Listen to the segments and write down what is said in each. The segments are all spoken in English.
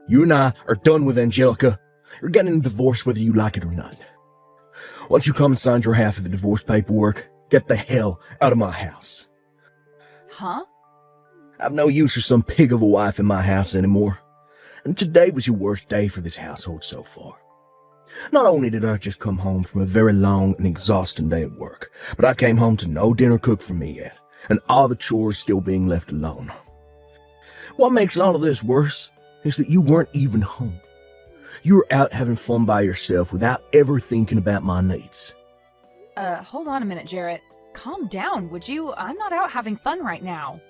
You and I are done with Angelica. You're getting a divorce whether you like it or not. Once you come and sign your half of the divorce paperwork, get the hell out of my house. Huh? I've no use for some pig of a wife in my house anymore. And today was your worst day for this household so far. Not only did I just come home from a very long and exhausting day at work, but I came home to no dinner cooked for me yet, and all the chores still being left alone. What makes all of this worse is that you weren't even home. You were out having fun by yourself without ever thinking about my needs. Hold on a minute, Jarrett. Calm down, would you? I'm not out having fun right now.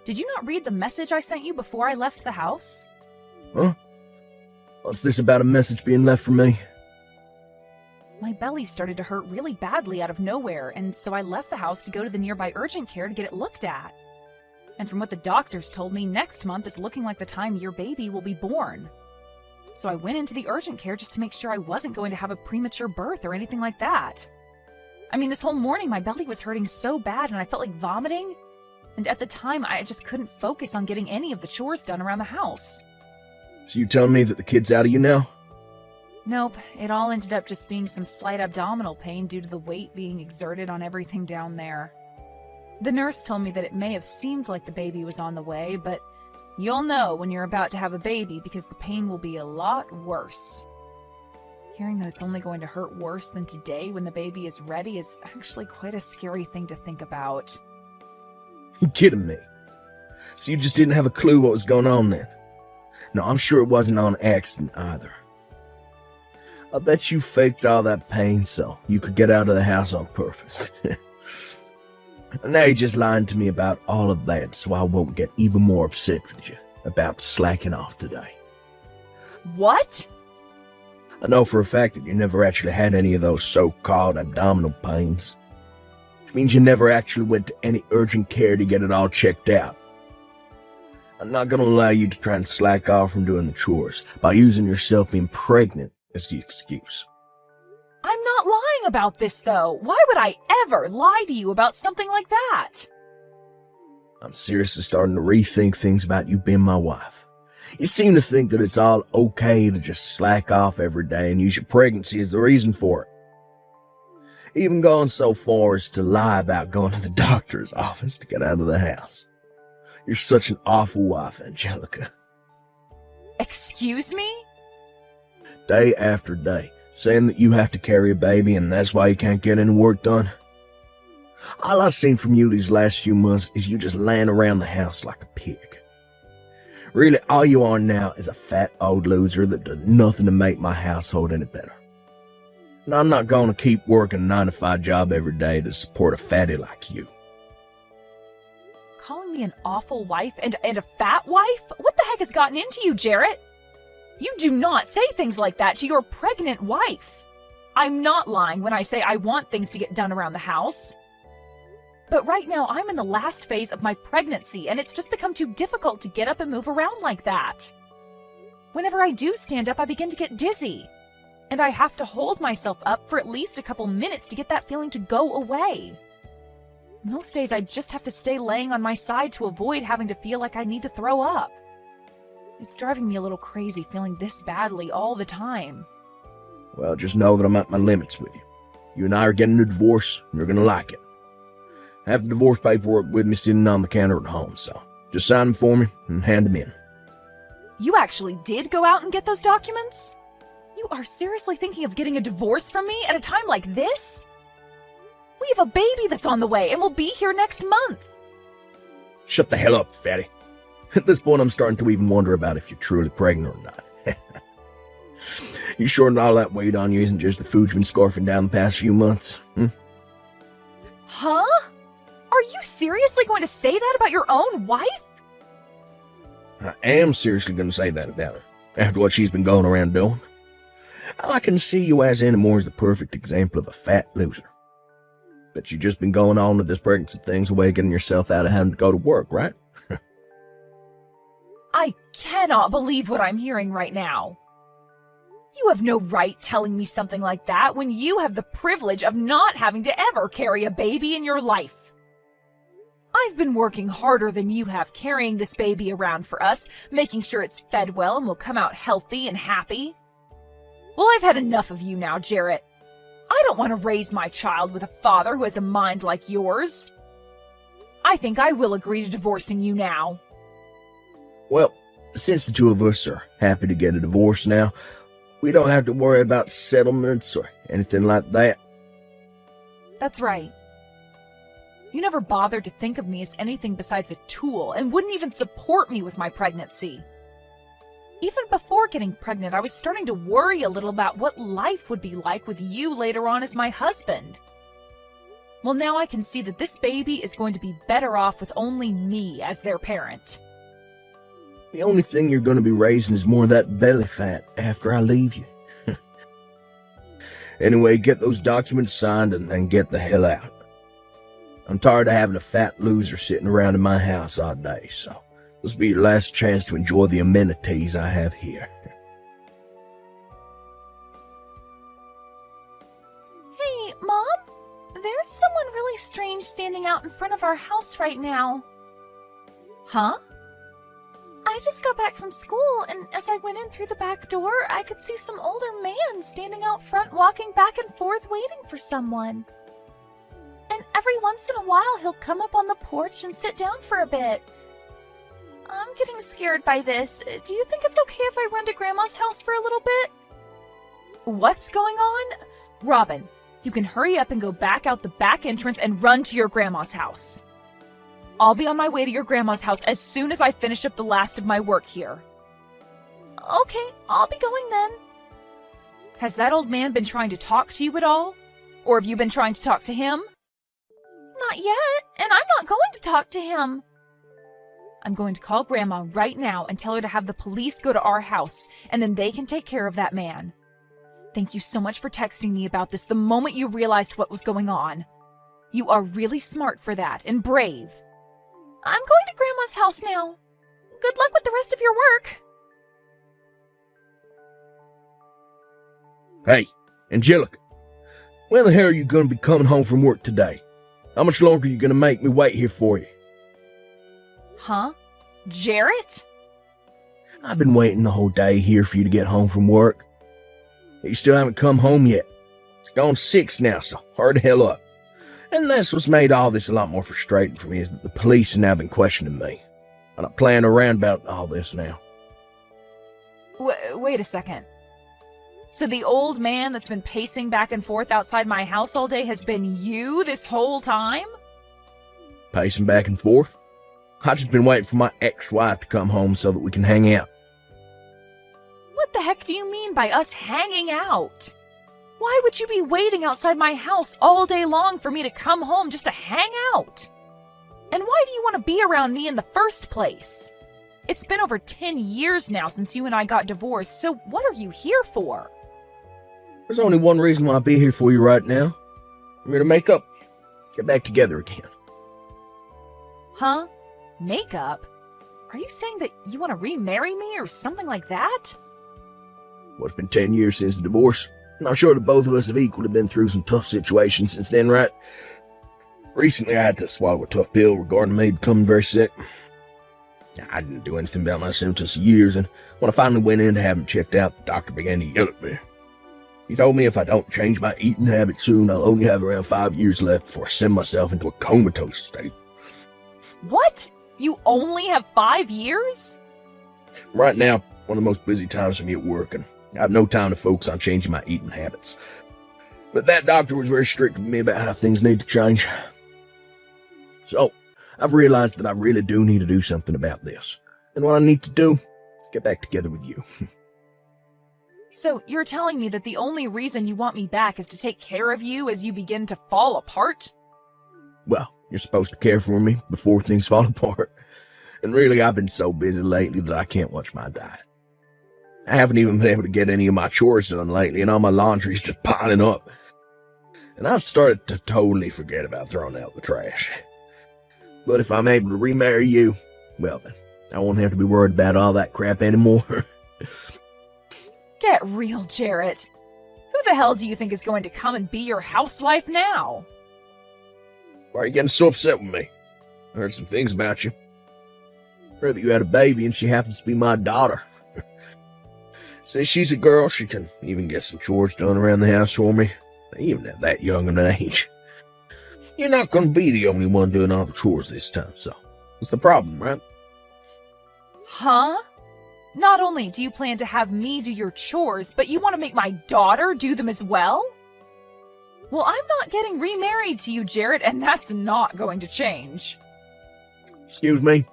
Did you not read the message I sent you before I left the house? Huh? What's this about a message being left for me? My belly started to hurt really badly out of nowhere, and so I left the house to go to the nearby urgent care to get it looked at. And from what the doctors told me, next month is looking like the time your baby will be born. So I went into the urgent care just to make sure I wasn't going to have a premature birth or anything like that. I mean, this whole morning my belly was hurting so bad and I felt like vomiting. And at the time, I just couldn't focus on getting any of the chores done around the house. So you telling me that the kid's out of you now? Nope, it all ended up just being some slight abdominal pain due to the weight being exerted on everything down there. The nurse told me that it may have seemed like the baby was on the way, but you'll know when you're about to have a baby because the pain will be a lot worse. Hearing that it's only going to hurt worse than today when the baby is ready is actually quite a scary thing to think about. You kidding me? So you just didn't have a clue what was going on then? No, I'm sure it wasn't on accident either. I bet you faked all that pain so you could get out of the house on purpose. And now you're just lying to me about all of that so I won't get even more upset with you about slacking off today. What? I know for a fact that you never actually had any of those so-called abdominal pains. Which means you never actually went to any urgent care to get it all checked out. I'm not going to allow you to try and slack off from doing the chores by using yourself being pregnant as the excuse. I'm not lying about this, though. Why would I ever lie to you about something like that? I'm seriously starting to rethink things about you being my wife. You seem to think that it's all okay to just slack off every day and use your pregnancy as the reason for it. Even going so far as to lie about going to the doctor's office to get out of the house. You're such an awful wife, Angelica. Excuse me? Day after day, saying that you have to carry a baby and that's why you can't get any work done. All I've seen from you these last few months is you just laying around the house like a pig. Really, all you are now is a fat old loser that does nothing to make my household any better. And I'm not going to keep working a 9-to-5 job every day to support a fatty like you. Calling me an awful wife and a fat wife? What the heck has gotten into you, Jarrett? You do not say things like that to your pregnant wife. I'm not lying when I say I want things to get done around the house. But right now, I'm in the last phase of my pregnancy, and it's just become too difficult to get up and move around like that. Whenever I do stand up, I begin to get dizzy. And I have to hold myself up for at least a couple minutes to get that feeling to go away. Most days, I just have to stay laying on my side to avoid having to feel like I need to throw up. It's driving me a little crazy feeling this badly all the time. Well, just know that I'm at my limits with you. You and I are getting a divorce, and you're going to like it. I have the divorce paperwork with me sitting on the counter at home, so just sign them for me and hand them in. You actually did go out and get those documents? You are seriously thinking of getting a divorce from me at a time like this? We have a baby that's on the way and will be here next month. Shut the hell up, fatty. At this point, I'm starting to even wonder about if you're truly pregnant or not. You sure that all that weight on you isn't just the food you've been scarfing down the past few months? Huh? Are you seriously going to say that about your own wife? I am seriously going to say that about her, after what she's been going around doing. All I can see you as anymore is the perfect example of a fat loser. But you've just been going on with this pregnancy thing's way, getting yourself out of having to go to work, right? I cannot believe what I'm hearing right now. You have no right telling me something like that when you have the privilege of not having to ever carry a baby in your life. I've been working harder than you have carrying this baby around for us, making sure it's fed well and will come out healthy and happy. Well, I've had enough of you now, Jarrett. I don't want to raise my child with a father who has a mind like yours. I think I will agree to divorcing you now. Well, since the two of us are happy to get a divorce now, we don't have to worry about settlements or anything like that. That's right. You never bothered to think of me as anything besides a tool and wouldn't even support me with my pregnancy. Even before getting pregnant, I was starting to worry a little about what life would be like with you later on as my husband. Well, now I can see that this baby is going to be better off with only me as their parent. The only thing you're going to be raising is more of that belly fat after I leave you. Anyway, get those documents signed and get the hell out. I'm tired of having a fat loser sitting around in my house all day, so this will be your last chance to enjoy the amenities I have here. Hey, Mom? There's someone really strange standing out in front of our house right now. Huh? I just got back from school, and as I went in through the back door, I could see some older man standing out front walking back and forth waiting for someone. And every once in a while, he'll come up on the porch and sit down for a bit. I'm getting scared by this. Do you think it's okay if I run to Grandma's house for a little bit? What's going on? Robin, you can hurry up and go back out the back entrance and run to your Grandma's house. I'll be on my way to your Grandma's house as soon as I finish up the last of my work here. Okay, I'll be going then. Has that old man been trying to talk to you at all? Or have you been trying to talk to him? Not yet, and I'm not going to talk to him. I'm going to call Grandma right now and tell her to have the police go to our house, and then they can take care of that man. Thank you so much for texting me about this the moment you realized what was going on. You are really smart for that, and brave. I'm going to Grandma's house now. Good luck with the rest of your work. Hey, Angelica, when the hell are you going to be coming home from work today? How much longer are you going to make me wait here for you? Huh? Jarrett? I've been waiting the whole day here for you to get home from work. You still haven't come home yet. It's gone 6 now, so hurry the hell up. And that's what's made all this a lot more frustrating for me is that the police have now been questioning me. I'm not playing around about all this now. Wait a second. So the old man that's been pacing back and forth outside my house all day has been you this whole time? Pacing back and forth? I've just been waiting for my ex-wife to come home so that we can hang out. What the heck do you mean by us hanging out? Why would you be waiting outside my house all day long for me to come home just to hang out? And why do you want to be around me in the first place? It's been over 10 years now since you and I got divorced, so what are you here for? There's only one reason why I'll be here for you right now. I'm here to make up, get back together again. Huh? Makeup? Are you saying that you want to remarry me or something like that? Well, it's been 10 years since the divorce, and I'm sure that both of us have equally been through some tough situations since then, right? Recently, I had to swallow a tough pill regarding me becoming very sick. I didn't do anything about my symptoms for years, and when I finally went in to have them checked out, the doctor began to yell at me. He told me if I don't change my eating habits soon, I'll only have around 5 years left before I send myself into a comatose state. What? You only have 5 years? Right now, one of the most busy times for me at work, and I have no time to focus on changing my eating habits. But that doctor was very strict with me about how things need to change. So, I've realized that I really do need to do something about this. And what I need to do is get back together with you. So you're telling me that the only reason you want me back is to take care of you as you begin to fall apart? Well, you're supposed to care for me before things fall apart. And really, I've been so busy lately that I can't watch my diet. I haven't even been able to get any of my chores done lately, and all my laundry's just piling up. And I've started to totally forget about throwing out the trash. But if I'm able to remarry you, well then, I won't have to be worried about all that crap anymore. Get real, Jarrett. Who the hell do you think is going to come and be your housewife now? Why are you getting so upset with me? I heard some things about you. Heard that you had a baby and she happens to be my daughter. Since she's a girl, she can even get some chores done around the house for me, even at that young an age. You're not going to be the only one doing all the chores this time, so what's the problem, right? Huh? Not only do you plan to have me do your chores, but you want to make my daughter do them as well? Well, I'm not getting remarried to you, Jarrett, and that's not going to change. Excuse me?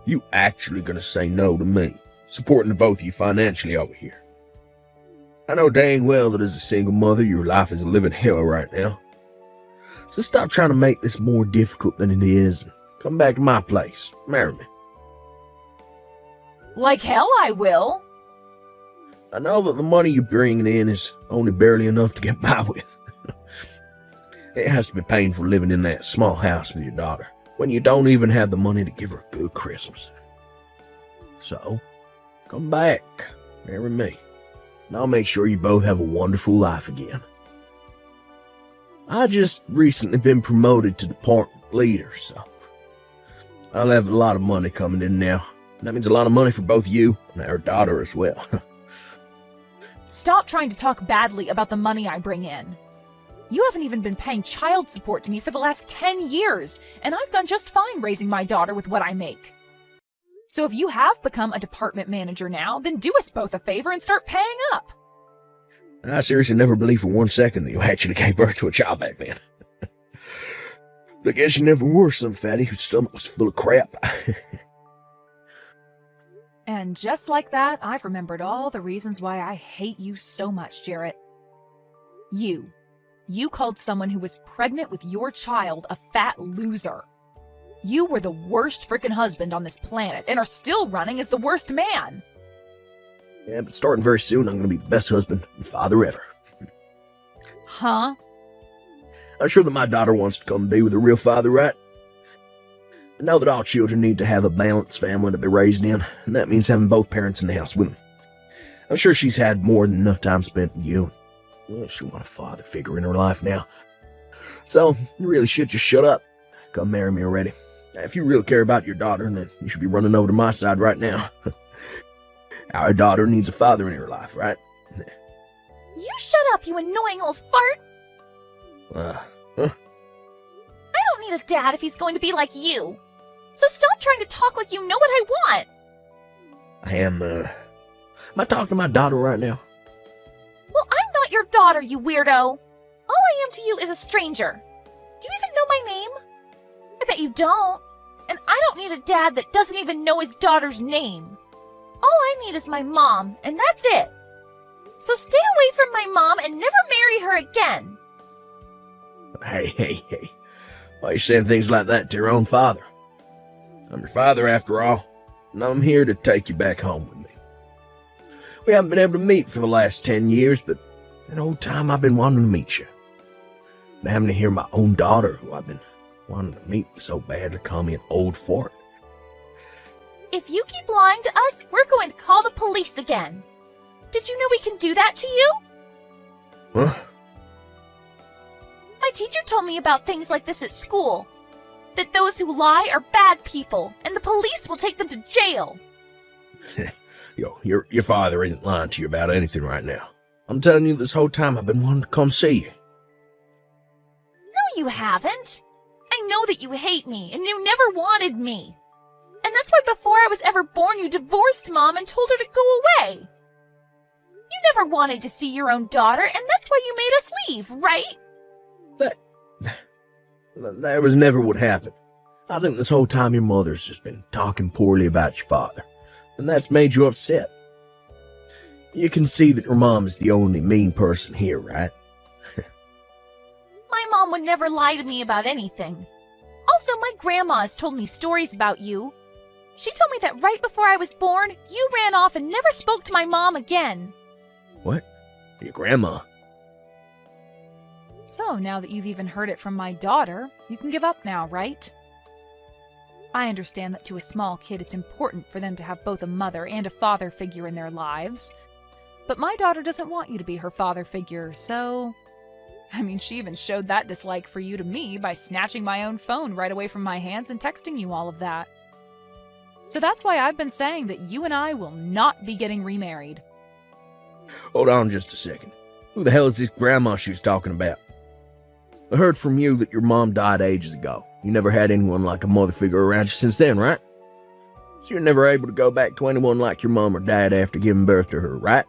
You actually going to say no to me, supporting the both of you financially over here? I know dang well that as a single mother, your life is a living hell right now. So stop trying to make this more difficult than it is and come back to my place. Marry me. Like hell I will. I know that the money you're bringing in is only barely enough to get by with. It has to be painful living in that small house with your daughter when you don't even have the money to give her a good Christmas. So, come back, marry me, and I'll make sure you both have a wonderful life again. I just recently been promoted to department leader, so I'll have a lot of money coming in now. That means a lot of money for both you and our daughter as well. Stop trying to talk badly about the money I bring in. You haven't even been paying child support to me for the last 10 years, and I've done just fine raising my daughter with what I make. So if you have become a department manager now, then do us both a favor and start paying up. I seriously never believed for 1 second that you actually gave birth to a child back then. But I guess you never were some fatty whose stomach was full of crap. And just like that, I've remembered all the reasons why I hate you so much, Jarrett. You called someone who was pregnant with your child a fat loser. You were the worst frickin' husband on this planet and are still running as the worst man. Yeah, but starting very soon, I'm going to be the best husband and father ever. Huh? I'm sure that my daughter wants to come be with a real father, right? I know that all children need to have a balanced family to be raised in, and that means having both parents in the house with them. I'm sure she's had more than enough time spent with you. Well, she wants a father figure in her life now. So, you really should just shut up. Come marry me already. If you really care about your daughter, then you should be running over to my side right now. Our daughter needs a father in her life, right? You shut up, you annoying old fart! I don't need a dad if he's going to be like you. So stop trying to talk like you know what I want. Am I talking to my daughter right now? Well, I'm not your daughter, you weirdo. All I am to you is a stranger. Do you even know my name? I bet you don't. And I don't need a dad that doesn't even know his daughter's name. All I need is my mom, and that's it. So stay away from my mom and never marry her again. Hey. Why are you saying things like that to your own father? I'm your father after all, and I'm here to take you back home with me. We haven't been able to meet for the last 10 years, but that whole time I've been wanting to meet you. And having to hear my own daughter, who I've been wanting to meet so badly, call me an old fart. If you keep lying to us, we're going to call the police again. Did you know we can do that to you? Huh? My teacher told me about things like this at school. That those who lie are bad people, and the police will take them to jail. Your father isn't lying to you about anything right now. I'm telling you, this whole time I've been wanting to come see you. No, you haven't. I know that you hate me, and you never wanted me. And that's why before I was ever born, you divorced Mom and told her to go away. You never wanted to see your own daughter, and that's why you made us leave, right? That was never what happened. I think this whole time your mother's just been talking poorly about your father, and that's made you upset. You can see that your mom is the only mean person here, right? My mom would never lie to me about anything. Also, my grandma has told me stories about you. She told me that right before I was born, you ran off and never spoke to my mom again. What? Your grandma? So now that you've even heard it from my daughter, you can give up now, right? I understand that to a small kid it's important for them to have both a mother and a father figure in their lives. But my daughter doesn't want you to be her father figure, so I mean, she even showed that dislike for you to me by snatching my own phone right away from my hands and texting you all of that. So that's why I've been saying that you and I will not be getting remarried. Hold on just a second. Who the hell is this grandma she was talking about? I heard from you that your mom died ages ago. You never had anyone like a mother figure around you since then, right? So you're never able to go back to anyone like your mom or dad after giving birth to her, right?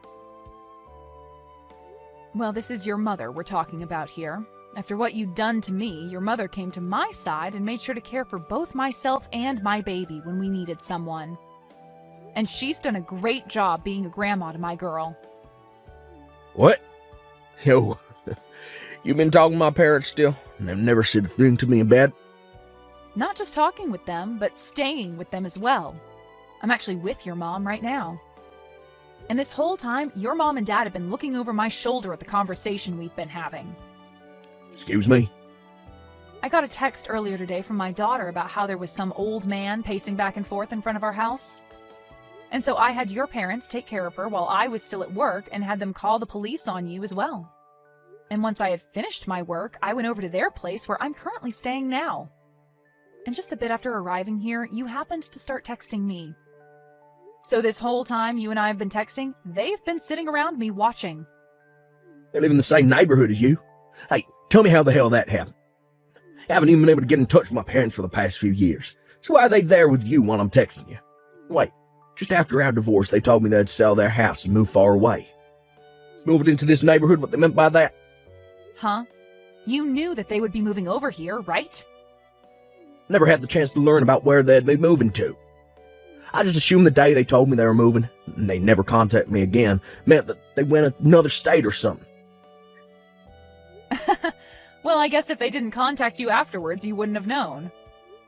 Well, this is your mother we're talking about here. After what you'd done to me, your mother came to my side and made sure to care for both myself and my baby when we needed someone. And she's done a great job being a grandma to my girl. What? Yo, you been talking to my parents still? And they've never said a thing to me about it? Not just talking with them, but staying with them as well. I'm actually with your mom right now. And this whole time, your mom and dad have been looking over my shoulder at the conversation we've been having. Excuse me? I got a text earlier today from my daughter about how there was some old man pacing back and forth in front of our house. And so I had your parents take care of her while I was still at work and had them call the police on you as well. And once I had finished my work, I went over to their place where I'm currently staying now. And just a bit after arriving here, you happened to start texting me. So this whole time you and I have been texting, they've been sitting around me watching. They live in the same neighborhood as you. Hey, tell me how the hell that happened. I haven't even been able to get in touch with my parents for the past few years. So why are they there with you while I'm texting you? Wait, just after our divorce, they told me they'd sell their house and move far away. Is moving into this neighborhood what they meant by that? Huh? You knew that they would be moving over here, right? Never had the chance to learn about where they'd be moving to. I just assumed the day they told me they were moving, and they never contacted me again, meant that they went another state or something. Well, I guess if they didn't contact you afterwards, you wouldn't have known.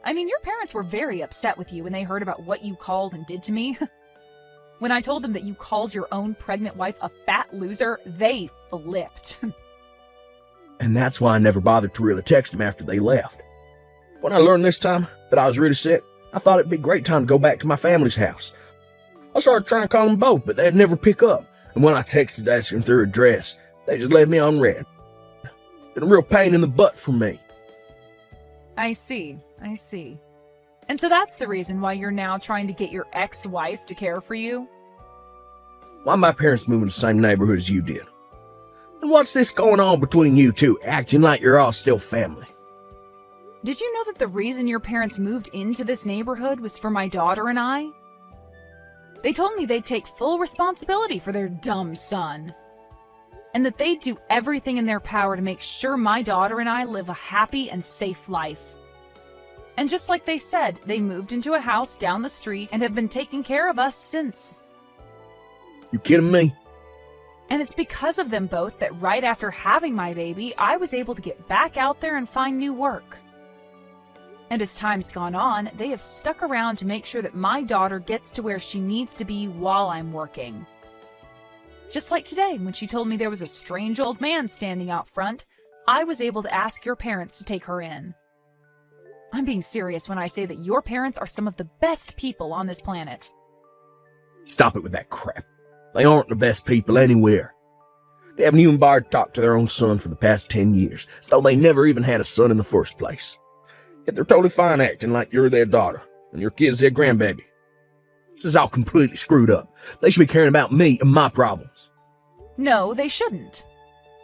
I mean, your parents were very upset with you when they heard about what you called and did to me. When I told them that you called your own pregnant wife a fat loser, they flipped. And that's why I never bothered to really text them after they left. When I learned this time that I was really sick, I thought it'd be a great time to go back to my family's house. I started trying to call them both, but they'd never pick up. And when I texted asking their address, they just left me on red. Been a real pain in the butt for me. I see. And so that's the reason why you're now trying to get your ex-wife to care for you? Why my parents moved in the same neighborhood as you did? And what's this going on between you two, acting like you're all still family? Did you know that the reason your parents moved into this neighborhood was for my daughter and I? They told me they'd take full responsibility for their dumb son. And that they'd do everything in their power to make sure my daughter and I live a happy and safe life. And just like they said, they moved into a house down the street and have been taking care of us since. You kidding me? And it's because of them both that right after having my baby, I was able to get back out there and find new work. And as time's gone on, they have stuck around to make sure that my daughter gets to where she needs to be while I'm working. Just like today, when she told me there was a strange old man standing out front, I was able to ask your parents to take her in. I'm being serious when I say that your parents are some of the best people on this planet. Stop it with that crap. They aren't the best people anywhere. They haven't even bothered to talk to their own son for the past 10 years, as though they never even had a son in the first place. Yet they're totally fine acting like you're their daughter, and your kid's their grandbaby. This is all completely screwed up. They should be caring about me and my problems. No, they shouldn't.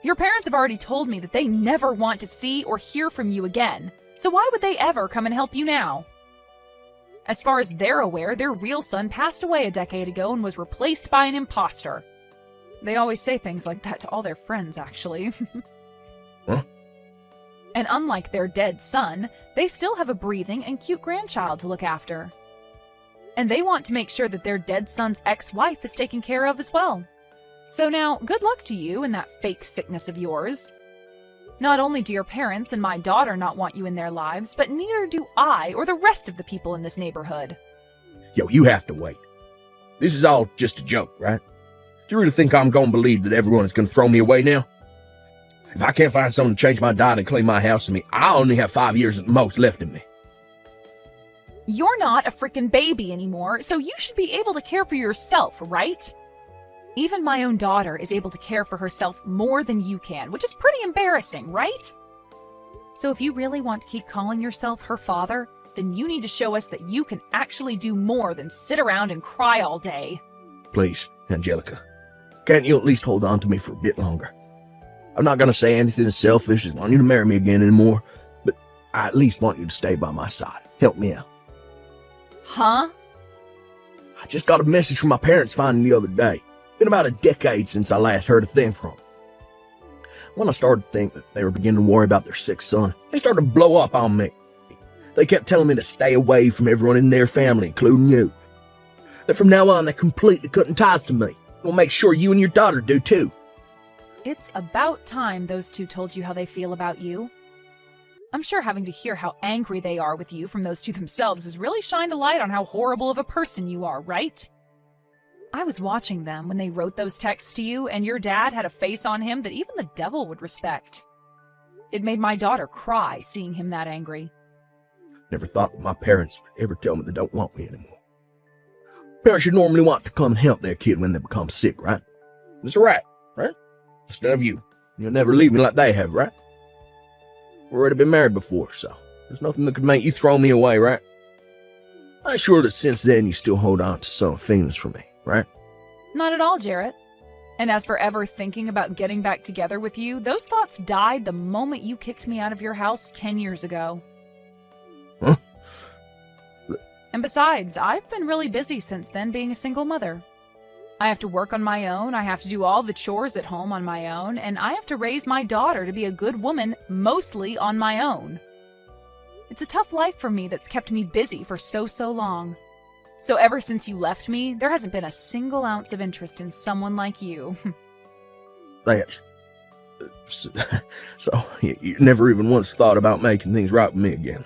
Your parents have already told me that they never want to see or hear from you again, so why would they ever come and help you now? As far as they're aware, their real son passed away a decade ago and was replaced by an imposter. They always say things like that to all their friends, actually. Huh? And unlike their dead son, they still have a breathing and cute grandchild to look after. And they want to make sure that their dead son's ex-wife is taken care of as well. So now, good luck to you and that fake sickness of yours. Not only do your parents and my daughter not want you in their lives, but neither do I or the rest of the people in this neighborhood. Yo, you have to wait. This is all just a joke, right? Do you really think I'm gonna believe that everyone is gonna throw me away now? If I can't find someone to change my diet and clean my house for me, I only have 5 years at the most left in me. You're not a freaking baby anymore, so you should be able to care for yourself, right? Even my own daughter is able to care for herself more than you can, which is pretty embarrassing, right? So if you really want to keep calling yourself her father, then you need to show us that you can actually do more than sit around and cry all day. Please, Angelica, can't you at least hold on to me for a bit longer? I'm not going to say anything as selfish as want you to marry me again anymore, but I at least want you to stay by my side. Help me out. Huh? I just got a message from my parents finally the other day. Been about a decade since I last heard a thing from them. When I started to think that they were beginning to worry about their sick son, they started to blow up on me. They kept telling me to stay away from everyone in their family, including you. That from now on, they're completely cutting ties to me. We'll make sure you and your daughter do too. It's about time those two told you how they feel about you. I'm sure having to hear how angry they are with you from those two themselves has really shined a light on how horrible of a person you are, right? I was watching them when they wrote those texts to you, and your dad had a face on him that even the devil would respect. It made my daughter cry seeing him that angry. Never thought that my parents would ever tell me they don't want me anymore. Parents should normally want to come and help their kid when they become sick, right? It's right, right? Instead of you. You'll never leave me like they have, right? We've already been married before, so there's nothing that could make you throw me away, right? I'm sure that since then you still hold on to some feelings for me, right? Not at all, Jarrett. And as for ever thinking about getting back together with you, those thoughts died the moment you kicked me out of your house 10 years ago. Huh? And besides, I've been really busy since then being a single mother. I have to work on my own, I have to do all the chores at home on my own, and I have to raise my daughter to be a good woman mostly on my own. It's a tough life for me that's kept me busy for so long. So ever since you left me, there hasn't been a single ounce of interest in someone like you. That's... So, you never even once thought about making things right with me again.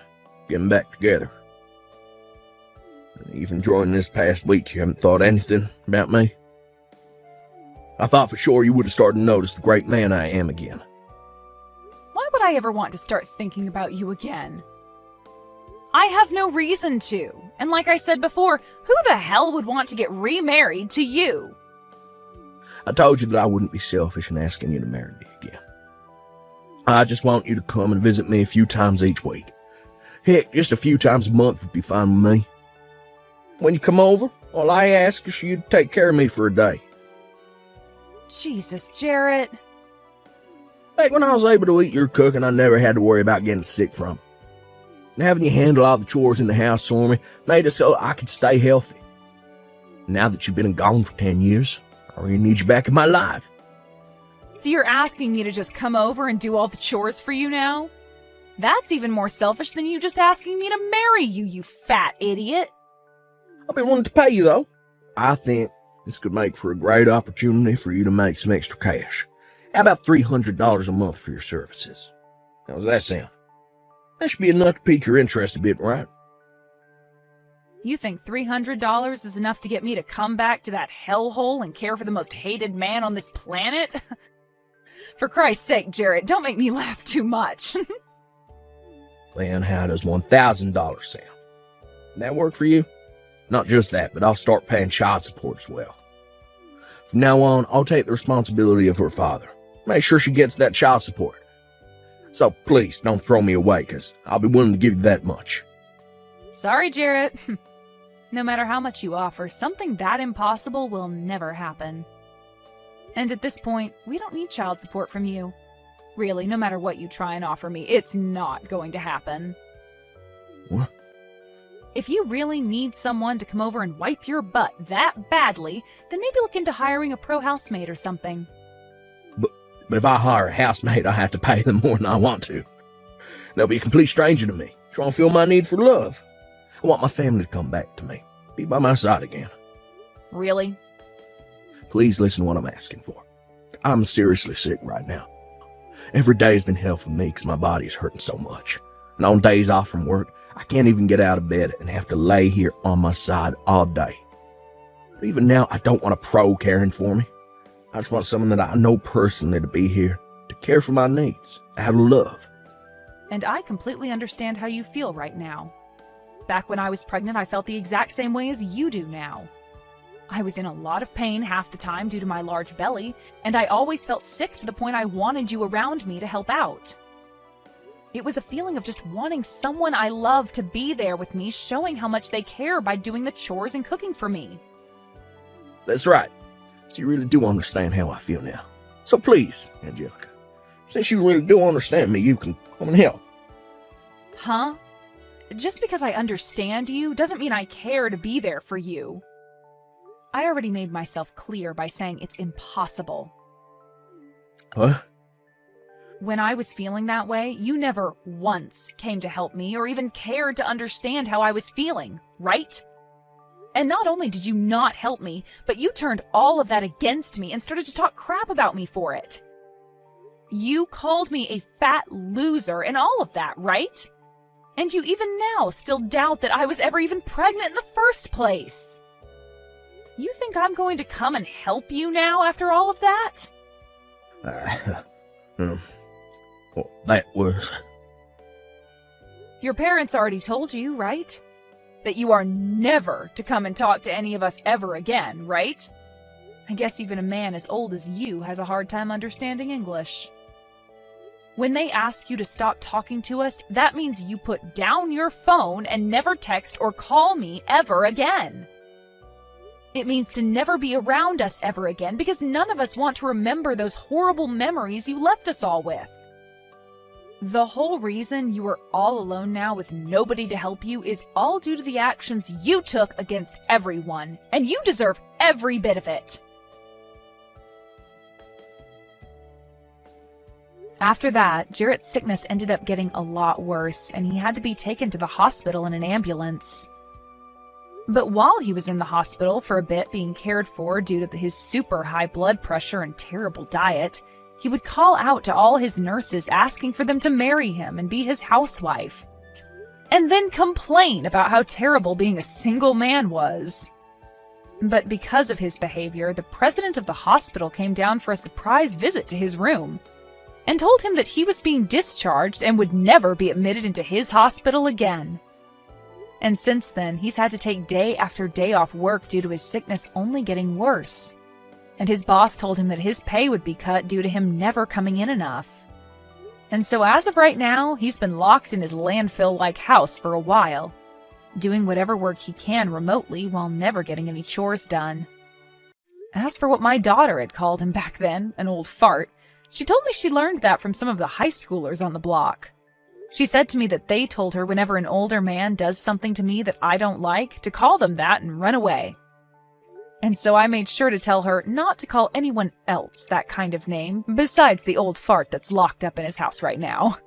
Getting back together. Even during this past week, you haven't thought anything about me? I thought for sure you would have started to notice the great man I am again. Why would I ever want to start thinking about you again? I have no reason to. And like I said before, who the hell would want to get remarried to you? I told you that I wouldn't be selfish in asking you to marry me again. I just want you to come and visit me a few times each week. Heck, just a few times a month would be fine with me. When you come over, all I ask is for you to take care of me for a day. Jesus, Jarrett. Back when I was able to eat your cooking, I never had to worry about getting sick from it. And having you handle all the chores in the house for me made it so I could stay healthy. Now that you've been gone for 10 years, I really need you back in my life. So you're asking me to just come over and do all the chores for you now? That's even more selfish than you just asking me to marry you, you fat idiot. I've been wanting to pay you, though. I think this could make for a great opportunity for you to make some extra cash. How about $300 a month for your services? How does that sound? That should be enough to pique your interest a bit, right? You think $300 is enough to get me to come back to that hellhole and care for the most hated man on this planet? For Christ's sake, Jarrett, don't make me laugh too much. Then how does $1,000 sound? That work for you? Not just that, but I'll start paying child support as well. From now on, I'll take the responsibility of her father. Make sure she gets that child support. So please, don't throw me away, because I'll be willing to give you that much. Sorry, Jarrett. No matter how much you offer, something that impossible will never happen. And at this point, we don't need child support from you. Really, no matter what you try and offer me, it's not going to happen. What? If you really need someone to come over and wipe your butt that badly, then maybe look into hiring a pro housemaid or something. But if I hire a housemaid, I have to pay them more than I want to. They'll be a complete stranger to me, trying to feel my need for love. I want my family to come back to me, be by my side again. Really? Please listen to what I'm asking for. I'm seriously sick right now. Every day has been hell for me because my body is hurting so much. And on days off from work, I can't even get out of bed and have to lay here on my side all day. But even now, I don't want a pro caring for me. I just want someone that I know personally to be here, to care for my needs, out of love. And I completely understand how you feel right now. Back when I was pregnant, I felt the exact same way as you do now. I was in a lot of pain half the time due to my large belly, and I always felt sick to the point I wanted you around me to help out. It was a feeling of just wanting someone I love to be there with me, showing how much they care by doing the chores and cooking for me. That's right. So you really do understand how I feel now. So please, Angelica, since you really do understand me, you can come and help. Huh? Just because I understand you doesn't mean I care to be there for you. I already made myself clear by saying it's impossible. Huh? When I was feeling that way, you never once came to help me or even cared to understand how I was feeling, right? And not only did you not help me, but you turned all of that against me and started to talk crap about me for it. You called me a fat loser and all of that, right? And you even now still doubt that I was ever even pregnant in the first place. You think I'm going to come and help you now after all of that? Well, that was... Your parents already told you, right? That you are never to come and talk to any of us ever again, right? I guess even a man as old as you has a hard time understanding English. When they ask you to stop talking to us, that means you put down your phone and never text or call me ever again. It means to never be around us ever again because none of us want to remember those horrible memories you left us all with. The whole reason you are all alone now with nobody to help you is all due to the actions you took against everyone, and you deserve every bit of it. After that, Jarrett's sickness ended up getting a lot worse, and he had to be taken to the hospital in an ambulance. But while he was in the hospital for a bit being cared for due to his super high blood pressure and terrible diet, he would call out to all his nurses asking for them to marry him and be his housewife, and then complain about how terrible being a single man was. But because of his behavior, the president of the hospital came down for a surprise visit to his room and told him that he was being discharged and would never be admitted into his hospital again. And since then, he's had to take day after day off work due to his sickness only getting worse. And his boss told him that his pay would be cut due to him never coming in enough. And so as of right now, he's been locked in his landfill-like house for a while, doing whatever work he can remotely while never getting any chores done. As for what my daughter had called him back then, an old fart, she told me she learned that from some of the high schoolers on the block. She said to me that they told her whenever an older man does something to me that I don't like, to call them that and run away. And so I made sure to tell her not to call anyone else that kind of name, besides the old fart that's locked up in his house right now.